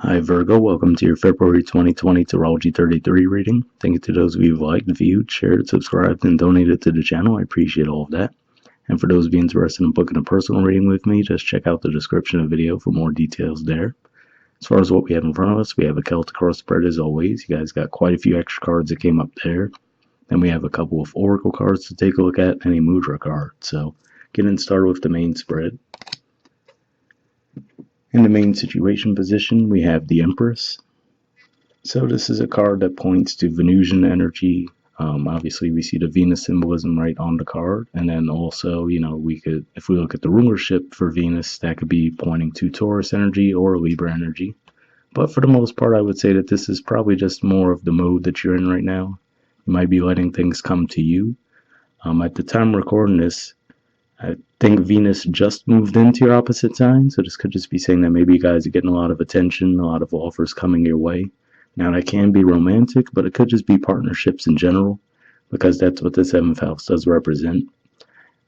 Hi Virgo, welcome to your February 2020 Astrology 33 reading. Thank you to those of you who liked, viewed, shared, subscribed, and donated to the channel. I appreciate all of that. And for those of you interested in booking a personal reading with me, just check out the description of the video for more details there. As far as what we have in front of us, we have a Celtic cross spread as always. You guys got quite a few extra cards that came up there. Then we have a couple of oracle cards to take a look at and a mudra card. So getting started with the main spread. In the main situation position, we have the Empress. So this is a card that points to Venusian energy. Obviously, we see the Venus symbolism right on the card. And then also, if we look at the rulership for Venus, that could be pointing to Taurus energy or Libra energy. But for the most part, I would say that this is probably just more of the mode that you're in right now. You might be letting things come to you. At the time recording this, I think Venus just moved into your opposite sign, so this could just be saying that maybe you guys are getting a lot of attention, a lot of offers coming your way. Now, that can be romantic, but it could just be partnerships in general, because that's what the 7th house does represent.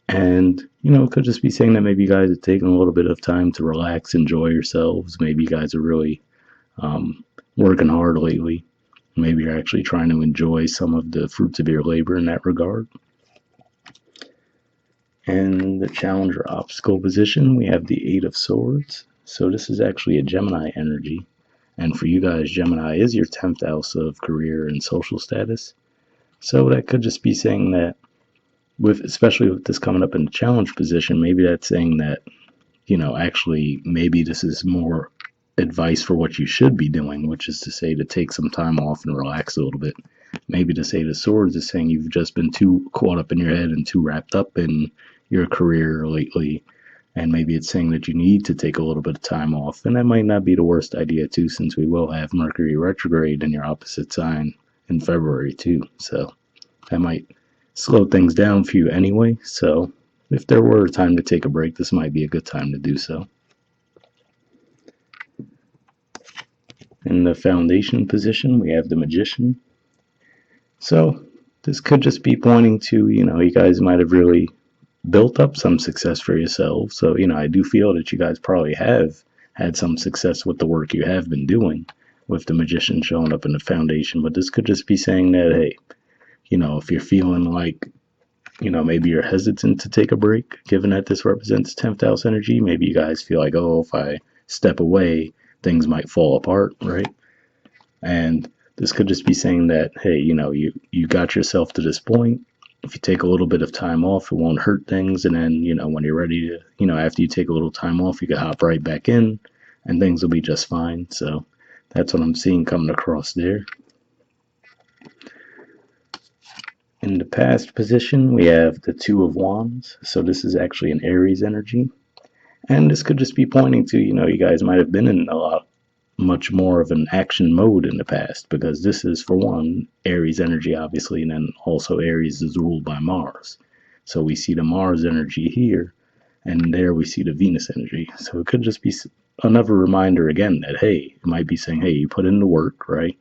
And, it could just be saying that maybe you guys are taking a little bit of time to relax, enjoy yourselves. Maybe you guys are really working hard lately. Maybe you're actually trying to enjoy some of the fruits of your labor in that regard. And the challenger obstacle position, we have the 8 of Swords. So this is actually a Gemini energy. And for you guys, Gemini is your 10th house of career and social status. So that could just be saying that, especially with this coming up in the challenge position, maybe that's saying that, actually maybe this is more advice for what you should be doing, which is to say to take some time off and relax a little bit. Maybe to say the Swords is saying you've just been too caught up in your head and too wrapped up in your career lately, and maybe it's saying that you need to take a little bit of time off. And that might not be the worst idea too, since we will have Mercury retrograde in your opposite sign in February too, so that might slow things down for you anyway. So if there were a time to take a break, this might be a good time to do so. In the foundation position, we have the Magician. So this could just be pointing to, you guys might have really built up some success for yourselves. So, I do feel that you guys probably have had some success with the work you have been doing, with the Magician showing up in the foundation. But this could just be saying that, hey, if you're feeling like, maybe you're hesitant to take a break, given that this represents 10th house energy, maybe you guys feel like, oh, if I step away, things might fall apart, right? And this could just be saying that, hey, you got yourself to this point. If you take a little bit of time off, it won't hurt things. And then, when you're ready to, after you take a little time off, you can hop right back in and things will be just fine. So that's what I'm seeing coming across there. In the past position, we have the 2 of Wands. So this is actually an Aries energy. And this could just be pointing to, you guys might have been in much more of an action mode in the past, because this is, for one, Aries energy, obviously, and then also Aries is ruled by Mars. So we see the Mars energy here, and there we see the Venus energy. So it could just be another reminder again that, hey, it might be saying, hey, you put in the work, right?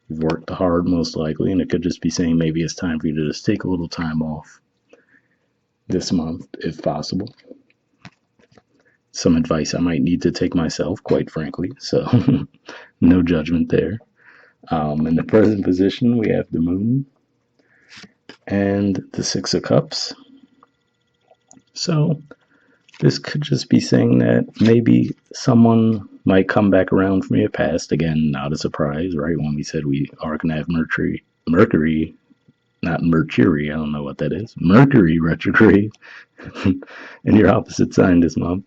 You've worked hard most likely, and it could just be saying maybe it's time for you to just take a little time off this month, if possible. Some advice I might need to take myself, quite frankly, so no judgment there. In the present position, we have the Moon and the 6 of Cups. So this could just be saying that maybe someone might come back around from your past. Again, not a surprise, right? When we said we are going to have Mercury, not Mercury, I don't know what that is, Mercury retrograde in your opposite sign this month.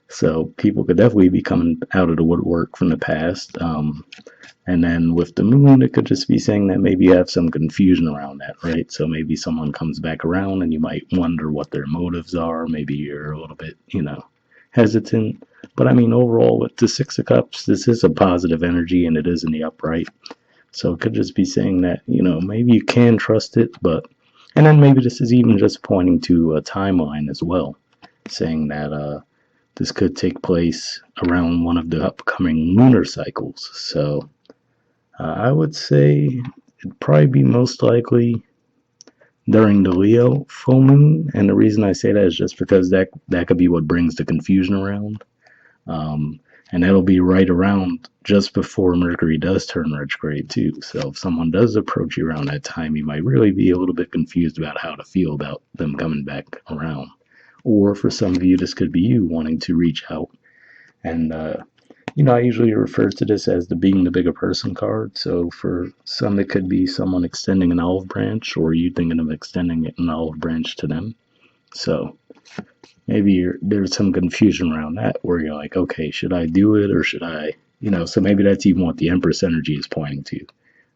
So people could definitely be coming out of the woodwork from the past. And then with the Moon, it could just be saying that maybe you have some confusion around that, right? So maybe someone comes back around and you might wonder what their motives are. Maybe you're a little bit, hesitant. But I mean, overall, with the 6 of Cups, this is a positive energy and it is in the upright. So it could just be saying that, maybe you can trust it, and then maybe this is even just pointing to a timeline as well, saying that, this could take place around one of the upcoming lunar cycles. So I would say it'd probably be most likely during the Leo full moon. And the reason I say that is just because that could be what brings the confusion around. And that'll be right around just before Mercury does turn retrograde too. So if someone does approach you around that time, you might really be a little bit confused about how to feel about them coming back around. Or for some of you, this could be you wanting to reach out. And I usually refer to this as the being the bigger person card. So for some, it could be someone extending an olive branch, or you thinking of extending an olive branch to them. So maybe there's some confusion around that, where you're like, okay, should I do it, or should I, so maybe that's even what the Empress energy is pointing to,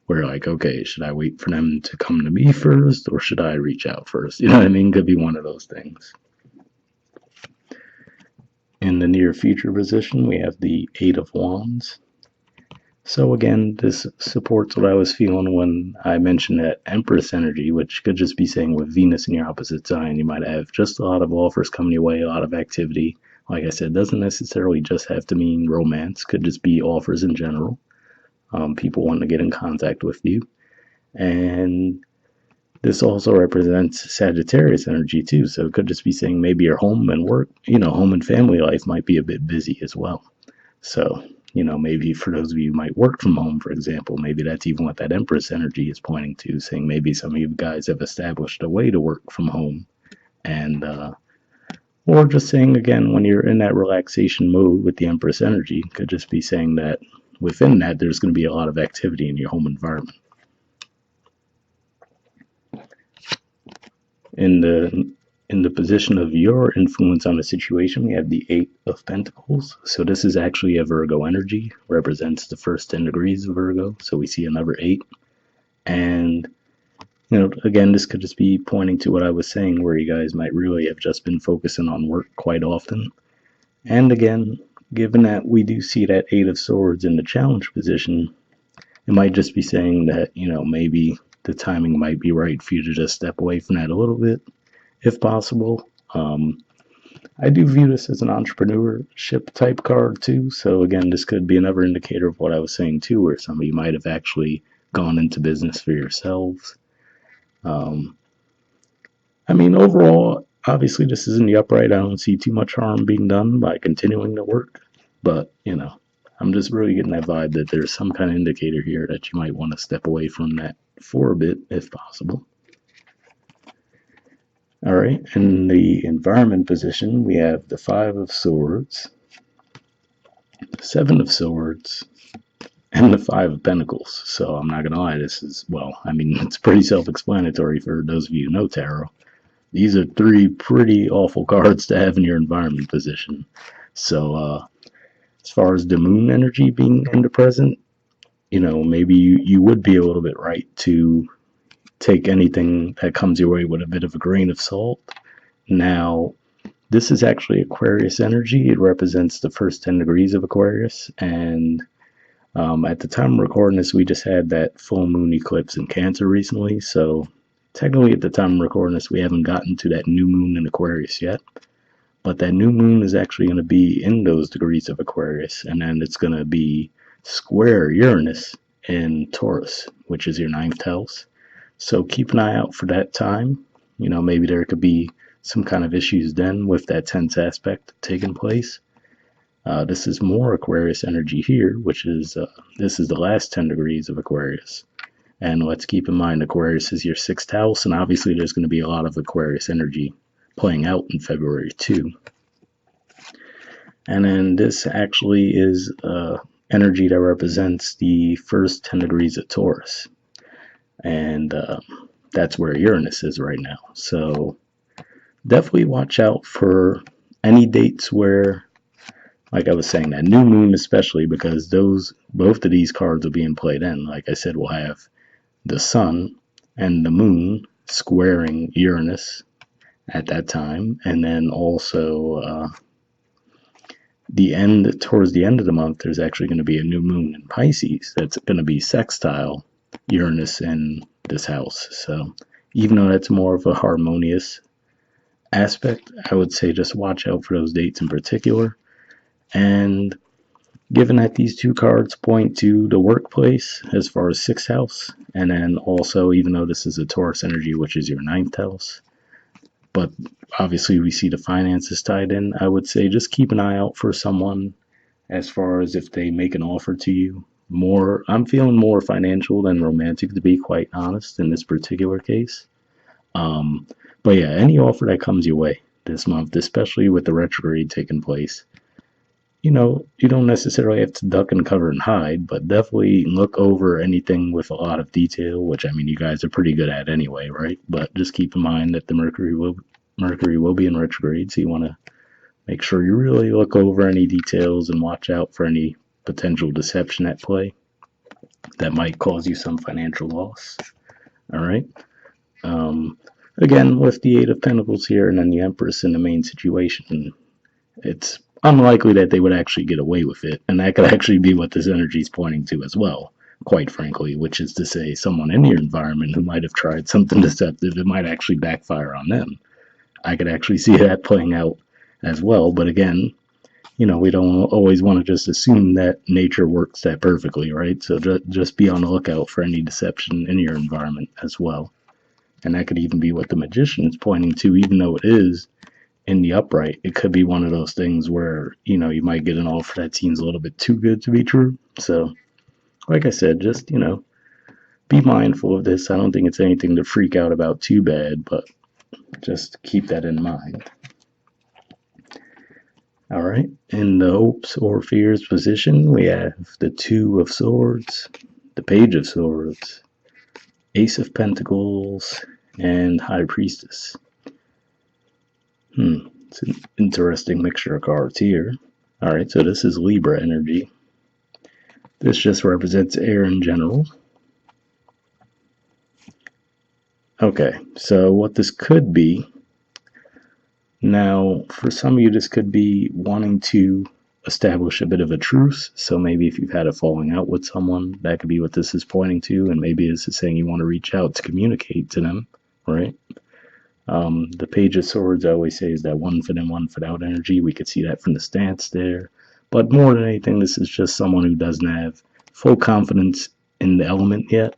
where you're like, okay, should I wait for them to come to me first, or should I reach out first? You know what I mean? Could be one of those things. In the near future position, we have the Eight of Wands. So again, this supports what I was feeling when I mentioned that Empress energy, which could just be saying with Venus in your opposite sign, you might have just a lot of offers coming your way, a lot of activity. Like I said, doesn't necessarily just have to mean romance, could just be offers in general. People wanting to get in contact with you. And this also represents Sagittarius energy too, so it could just be saying maybe your home and work, home and family life might be a bit busy as well. So, maybe for those of you who might work from home, for example, maybe that's even what that Empress energy is pointing to, saying maybe some of you guys have established a way to work from home. And, or just saying, again, when you're in that relaxation mode with the Empress energy, could just be saying that within that, there's going to be a lot of activity in your home environment. In the position of your influence on the situation, we have the Eight of Pentacles. So this is actually a Virgo energy, represents the first 10 degrees of Virgo. So we see another 8. And, again, this could just be pointing to what I was saying, where you guys might really have just been focusing on work quite often. And again, given that we do see that Eight of Swords in the challenge position, it might just be saying that, maybe the timing might be right for you to just step away from that a little bit, if possible. I do view this as an entrepreneurship type card too. So again, this could be another indicator of what I was saying too, where some of you might have actually gone into business for yourselves. Overall, obviously this is in the upright. I don't see too much harm being done by continuing to work, but I'm just really getting that vibe that there's some kind of indicator here that you might want to step away from that for a bit, if possible. All right, in the environment position, we have the Five of Swords, the Seven of Swords, and the Five of Pentacles. So I'm not going to lie, this is, it's pretty self-explanatory for those of you who know tarot. These are 3 pretty awful cards to have in your environment position. So as far as the moon energy being in the present, maybe you would be a little bit right to take anything that comes your way with a bit of a grain of salt. Now, this is actually Aquarius energy. It represents the first 10 degrees of Aquarius. And at the time of recording this, we just had that full moon eclipse in Cancer recently. So technically at the time of recording this, we haven't gotten to that new moon in Aquarius yet. But that new moon is actually going to be in those degrees of Aquarius. And then it's going to be square Uranus in Taurus, which is your 9th house. So keep an eye out for that time. Maybe there could be some kind of issues then with that tense aspect taking place. This is more Aquarius energy here, which is, this is the last 10 degrees of Aquarius. And let's keep in mind, Aquarius is your 6th house, and obviously there's going to be a lot of Aquarius energy playing out in February too. And then this actually is energy that represents the first 10 degrees of Taurus. And that's where Uranus is right now. So definitely watch out for any dates where, like I was saying, that new moon especially, because both of these cards are being played in. Like I said, we'll have the sun and the moon squaring Uranus at that time, and then also towards the end of the month, there's actually going to be a new moon in Pisces that's going to be sextile Uranus in this house. So even though that's more of a harmonious aspect, I would say just watch out for those dates in particular. And given that these 2 cards point to the workplace as far as 6th house, and then also, even though this is a Taurus energy, which is your 9th house, but obviously we see the finances tied in, I would say just keep an eye out for someone as far as if they make an offer to you. I'm feeling more financial than romantic, to be quite honest, in this particular case. Um, but yeah, any offer that comes your way this month, especially with the retrograde taking place, you don't necessarily have to duck and cover and hide, but definitely look over anything with a lot of detail, which I mean you guys are pretty good at anyway, right? But just keep in mind that the Mercury will be in retrograde, so you want to make sure you really look over any details and watch out for any potential deception at play that might cause you some financial loss. All right. Um, Again, with the Eight of Pentacles here and then the Empress in the main situation, it's unlikely that they would actually get away with it. And that could actually be what this energy is pointing to as well, quite frankly, which is to say, someone in your environment who might have tried something deceptive, it might actually backfire on them. I could actually see that playing out as well. But again, we don't always want to just assume that nature works that perfectly, right? So just be on the lookout for any deception in your environment as well. And that could even be what the magician is pointing to, even though it is in the upright. It could be one of those things where, you might get an offer that seems a little bit too good to be true. So, like I said, just, be mindful of this. I don't think it's anything to freak out about too bad, but just keep that in mind. All right, in the hopes or fears position, we have the Two of Swords, the Page of Swords, Ace of Pentacles, and High Priestess. It's an interesting mixture of cards here. All right, so this is Libra energy. This just represents air in general. Okay, so what this could be, now for some of you, this could be wanting to establish a bit of a truce. So maybe if you've had a falling out with someone, that could be what this is pointing to. And maybe this is saying you want to reach out to communicate to them, right? The Page of Swords, I always say, is that one foot in, one foot out energy. We could see that from the stance there. But more than anything, this is just someone who doesn't have full confidence in the element yet.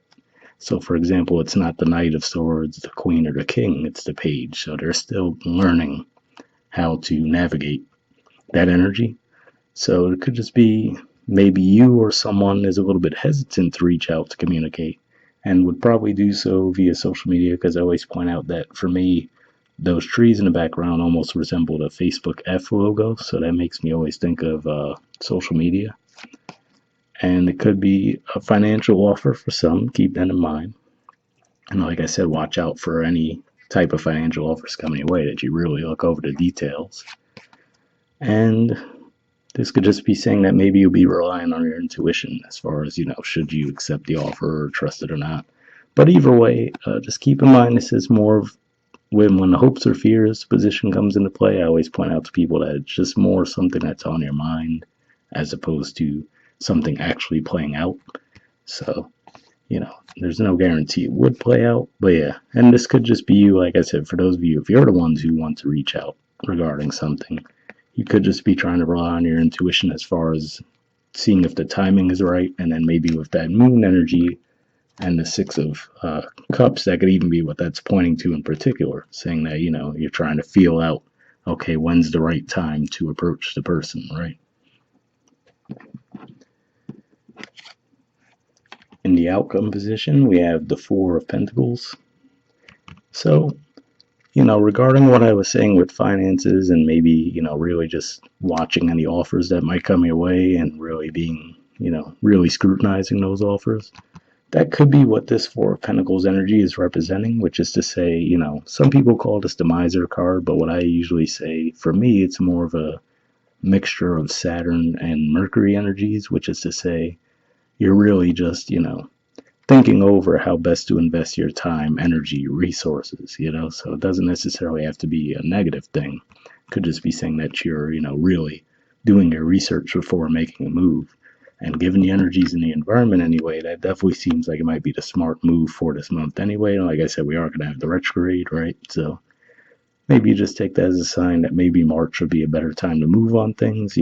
So, for example, it's not the Knight of Swords, the Queen, or the King. It's the Page. So they're still learning how to navigate that energy. So it could just be maybe you or someone is a little bit hesitant to reach out to communicate and would probably do so via social media, because I always point out that for me, those trees in the background almost resemble the Facebook F logo. So that makes me always think of social media. And it could be a financial offer for some. Keep that in mind. And like I said, watch out for any type of financial offers coming your way, that you really look over the details. And this could just be saying that maybe you'll be relying on your intuition as far as, should you accept the offer or trust it or not. But either way, just keep in mind this is more of when the hopes or fears position comes into play. I always point out to people that it's just more something that's on your mind as opposed to something actually playing out. So, there's no guarantee it would play out. But yeah, and this could just be you, like I said, for those of you, if you're the ones who want to reach out regarding something, you could just be trying to rely on your intuition as far as seeing if the timing is right. And then maybe with that moon energy and the Six of Cups, that could even be what that's pointing to in particular, saying that, you're trying to feel out, okay, when's the right time to approach the person, right? In the outcome position, we have the Four of Pentacles. So, regarding what I was saying with finances and maybe, really just watching any offers that might come your way and really being, really scrutinizing those offers, that could be what this Four of Pentacles energy is representing, which is to say, some people call this the miser card, but what I usually say, for me, it's more of a mixture of Saturn and Mercury energies, which is to say, you're really just, thinking over how best to invest your time, energy, resources, so it doesn't necessarily have to be a negative thing. It could just be saying that you're, really doing your research before making a move. And given the energies in the environment anyway, that definitely seems like it might be the smart move for this month anyway. And like I said, we are going to have the retrograde, right? So maybe you just take that as a sign that maybe March would be a better time to move on things,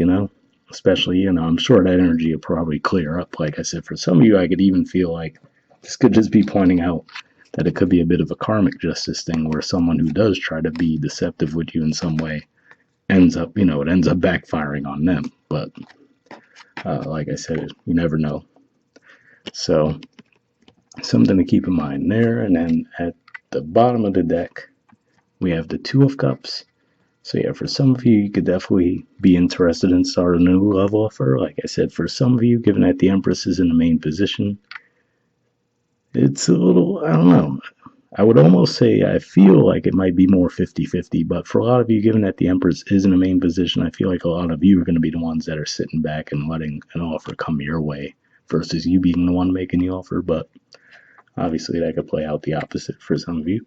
especially, I'm sure that energy will probably clear up. Like I said, for some of you, I could even feel like this could just be pointing out that it could be a bit of a karmic justice thing where someone who does try to be deceptive with you in some way ends up, it ends up backfiring on them. But Like I said, you never know. So something to keep in mind there. And then at the bottom of the deck, we have the Two of Cups. So yeah, for some of you, you could definitely be interested in starting a new level of her. Like I said, for some of you, given that the Empress is in the main position, it's a little, I don't know. I would almost say I feel like it might be more 50-50, but for a lot of you, given that the Empress is in the main position, I feel like a lot of you are going to be the ones that are sitting back and letting an offer come your way versus you being the one making the offer. But obviously, that could play out the opposite for some of you.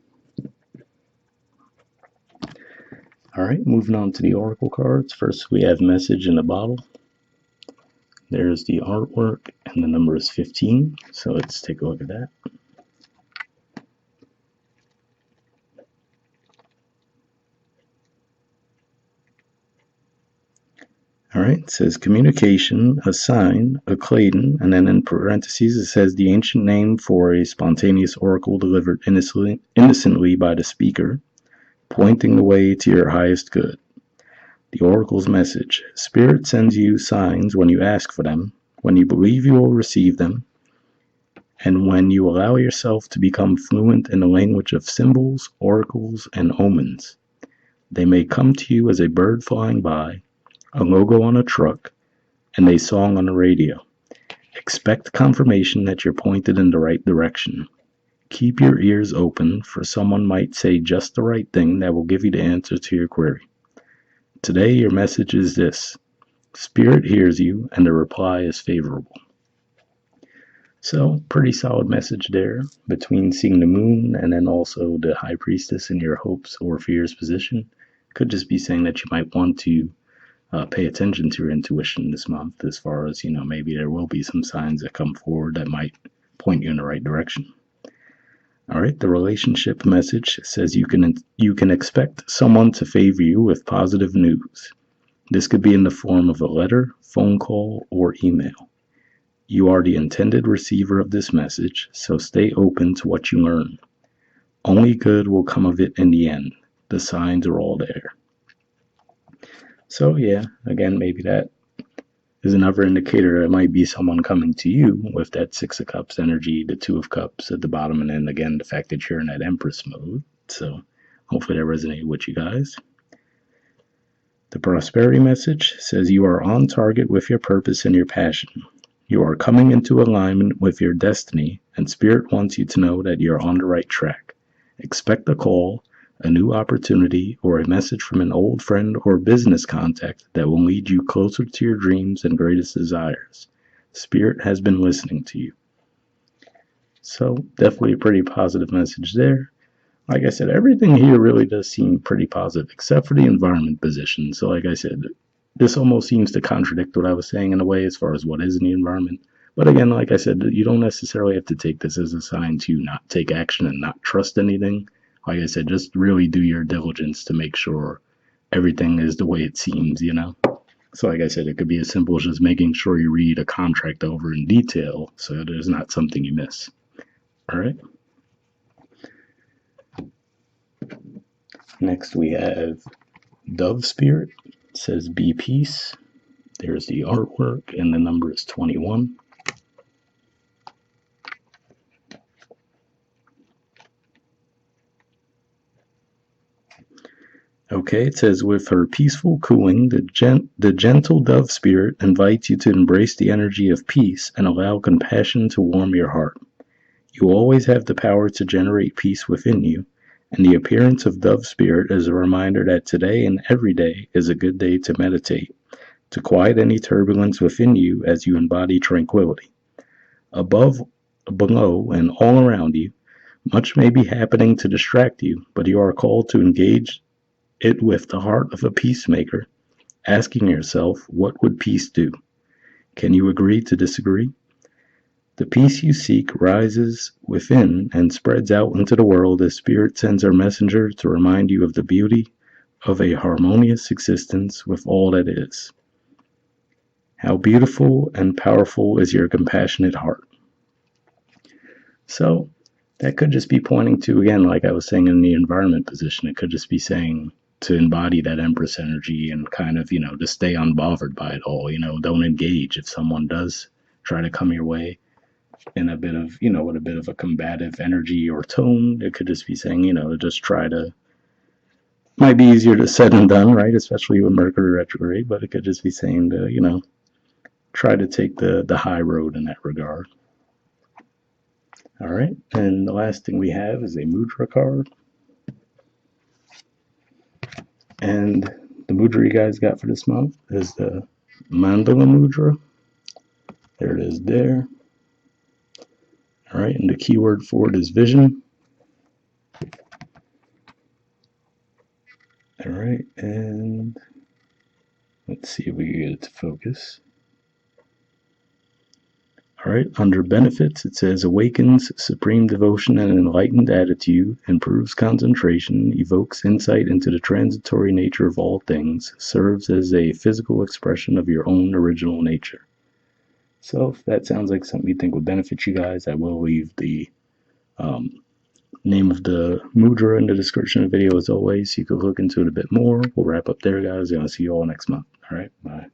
All right, moving on to the Oracle cards. First, we have Message in a Bottle. There's the artwork, and the number is 15. So let's take a look at that. All right, it says communication, a sign, a Clayton, and then in parentheses it says the ancient name for a spontaneous oracle delivered innocently by the speaker, pointing the way to your highest good. The oracle's message: Spirit sends you signs when you ask for them, when you believe you will receive them, and when you allow yourself to become fluent in the language of symbols, oracles, and omens. They may come to you as a bird flying by, a logo on a truck, and a song on the radio. Expect confirmation that you're pointed in the right direction. Keep your ears open, for someone might say just the right thing that will give you the answer to your query. Today, your message is this: Spirit hears you, and the reply is favorable. So, pretty solid message there between seeing the moon and then also the High Priestess in your hopes or fears position. Could just be saying that you might want to pay attention to your intuition this month, as far as, maybe there will be some signs that come forward that might point you in the right direction. All right, the relationship message says you can expect someone to favor you with positive news. This could be in the form of a letter, phone call, or email. You are the intended receiver of this message, so stay open to what you learn. Only good will come of it in the end. The signs are all there. So yeah, again, maybe that is another indicator that it might be someone coming to you with that Six of Cups energy, the Two of Cups at the bottom, and then again, the fact that you're in that Empress mode. So hopefully that resonated with you guys. The prosperity message says you are on target with your purpose and your passion. You are coming into alignment with your destiny, and Spirit wants you to know that you're on the right track. Expect a call, a new opportunity, or a message from an old friend or business contact that will lead you closer to your dreams and greatest desires. Spirit has been listening to you. So, definitely a pretty positive message there. Like I said, everything here really does seem pretty positive, except for the environment position. So, like I said, this almost seems to contradict what I was saying in a way as far as what is in the environment. But again, like I said, you don't necessarily have to take this as a sign to not take action and not trust anything. Like I said, just really do your diligence to make sure everything is the way it seems, So like I said, it could be as simple as just making sure you read a contract over in detail so there's not something you miss. All right. Next we have Dove Spirit. It says be peace. There's the artwork, and the number is 21. Okay, it says with her peaceful cooing, the gentle dove spirit invites you to embrace the energy of peace and allow compassion to warm your heart. You always have the power to generate peace within you, and the appearance of dove spirit is a reminder that today and every day is a good day to meditate, to quiet any turbulence within you as you embody tranquility. Above, below, and all around you, much may be happening to distract you, but you are called to engage it with the heart of a peacemaker, asking yourself, what would peace do? Can you agree to disagree? The peace you seek rises within and spreads out into the world as Spirit sends her messenger to remind you of the beauty of a harmonious existence with all that is. How beautiful and powerful is your compassionate heart. So, that could just be pointing to, again, like I was saying in the environment position, it could just be saying, to embody that Empress energy and kind of, to stay unbothered by it all. Don't engage if someone does try to come your way in a bit of, with a bit of a combative energy or tone. It could just be saying, to just try to, might be easier to said than done, right? Especially with Mercury retrograde, but it could just be saying to, try to take the high road in that regard. All right, and the last thing we have is a mudra card. And the mudra you guys got for this month is the Mandala mudra. There it is there. All right, and the keyword for it is vision. All right, and let's see if we can get it to focus. All right, under benefits, it says awakens supreme devotion and enlightened attitude, improves concentration, evokes insight into the transitory nature of all things, serves as a physical expression of your own original nature. So if that sounds like something you think would benefit you guys, I will leave the name of the mudra in the description of the video as always, so you can look into it a bit more. We'll wrap up there, guys, and I'll see you all next month. All right, bye.